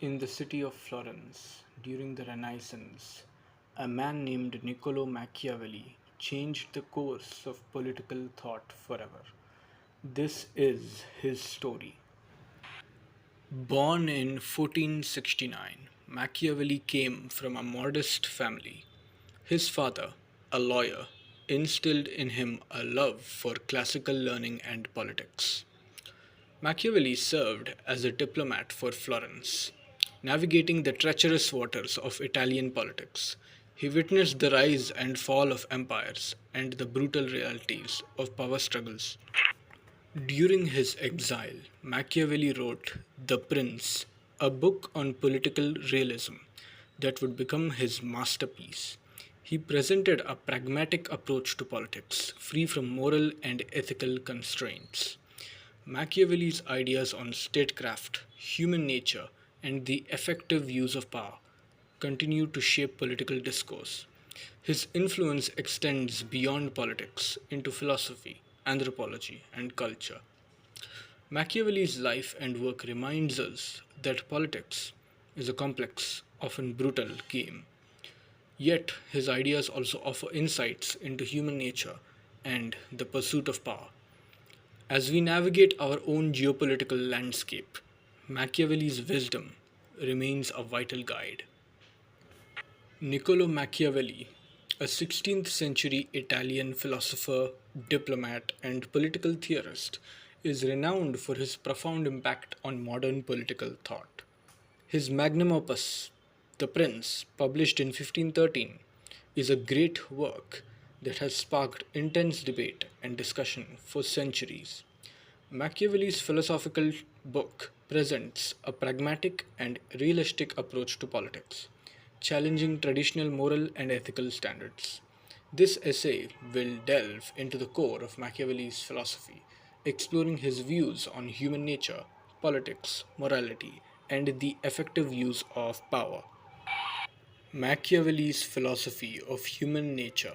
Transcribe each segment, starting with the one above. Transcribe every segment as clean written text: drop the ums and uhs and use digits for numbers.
In the city of Florence, during the Renaissance, a man named Niccolo Machiavelli changed the course of political thought forever. This is his story. Born in 1469, Machiavelli came from a modest family. His father, a lawyer, instilled in him a love for classical learning and politics. Machiavelli served as a diplomat for Florence, navigating the treacherous waters of Italian politics. He witnessed the rise and fall of empires and the brutal realities of power struggles. During his exile, Machiavelli wrote The Prince, a book on political realism that would become his masterpiece. He presented a pragmatic approach to politics, free from moral and ethical constraints. Machiavelli's ideas on statecraft, human nature, and the effective use of power continue to shape political discourse. His influence extends beyond politics into philosophy, anthropology, and culture. Machiavelli's life and work reminds us that politics is a complex, often brutal game. Yet his ideas also offer insights into human nature and the pursuit of power. As we navigate our own geopolitical landscape, Machiavelli's wisdom remains a vital guide. Niccolo Machiavelli, a 16th century Italian philosopher, diplomat, and political theorist, is renowned for his profound impact on modern political thought. His magnum opus, The Prince, published in 1513, is a great work that has sparked intense debate and discussion for centuries. Machiavelli's philosophical book presents a pragmatic and realistic approach to politics, challenging traditional moral and ethical standards. This essay will delve into the core of Machiavelli's philosophy, exploring his views on human nature, politics, morality, and the effective use of power. Machiavelli's philosophy of human nature.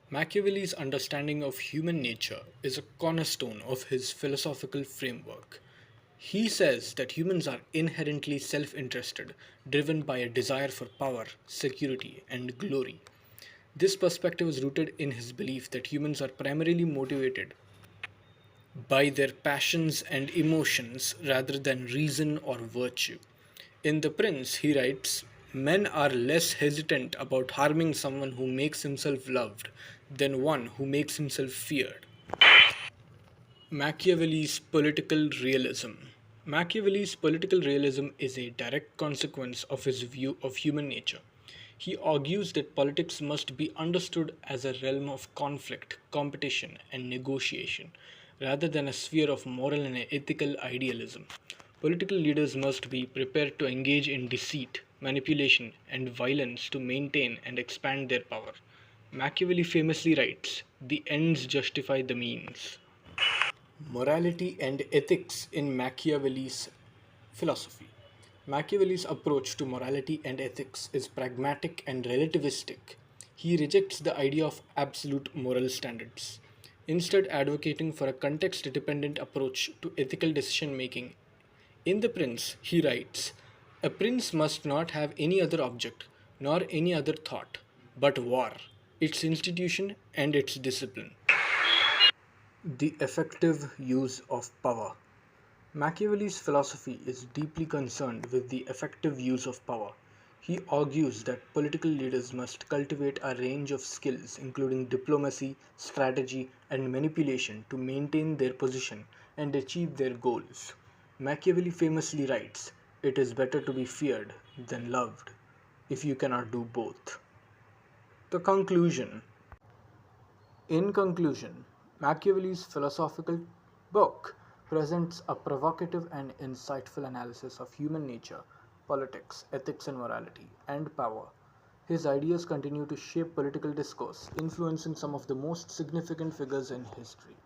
Machiavelli's understanding of human nature is a cornerstone of his philosophical framework. He says that humans are inherently self interested, driven by a desire for power, security, and glory. This perspective is rooted in his belief that humans are primarily motivated by their passions and emotions rather than reason or virtue. In The Prince, he writes, Men are less hesitant about harming someone who makes himself loved than one who makes himself feared. Machiavelli's political realism. Machiavelli's political realism is a direct consequence of his view of human nature. He argues that politics must be understood as a realm of conflict, competition, and negotiation, rather than a sphere of moral and ethical idealism. Political leaders must be prepared to engage in deceit, manipulation, and violence to maintain and expand their power. Machiavelli famously writes, The ends justify the means. Morality and ethics in Machiavelli's philosophy. Machiavelli's approach to morality and ethics is pragmatic and relativistic. He rejects the idea of absolute moral standards, instead, advocating for a context dependent approach to ethical decision making. In The Prince, he writes, A prince must not have any other object, nor any other thought, but war, its institution, and its discipline. The effective use of power. Machiavelli's philosophy is deeply concerned with the effective use of power. He argues that political leaders must cultivate a range of skills, including diplomacy, strategy, and manipulation, to maintain their position and achieve their goals. Machiavelli famously writes, It is better to be feared than loved, if you cannot do both. The conclusion. In conclusion, Machiavelli's philosophical book presents a provocative and insightful analysis of human nature, politics, ethics and morality, and power. His ideas continue to shape political discourse, influencing some of the most significant figures in history.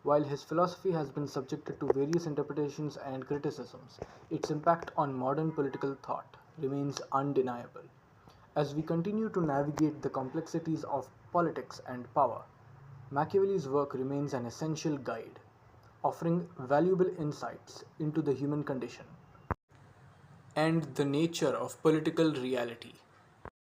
While his philosophy has been subjected to various interpretations and criticisms, its impact on modern political thought remains undeniable. As we continue to navigate the complexities of politics and power, Machiavelli's work remains an essential guide, offering valuable insights into the human condition. and the nature of political reality.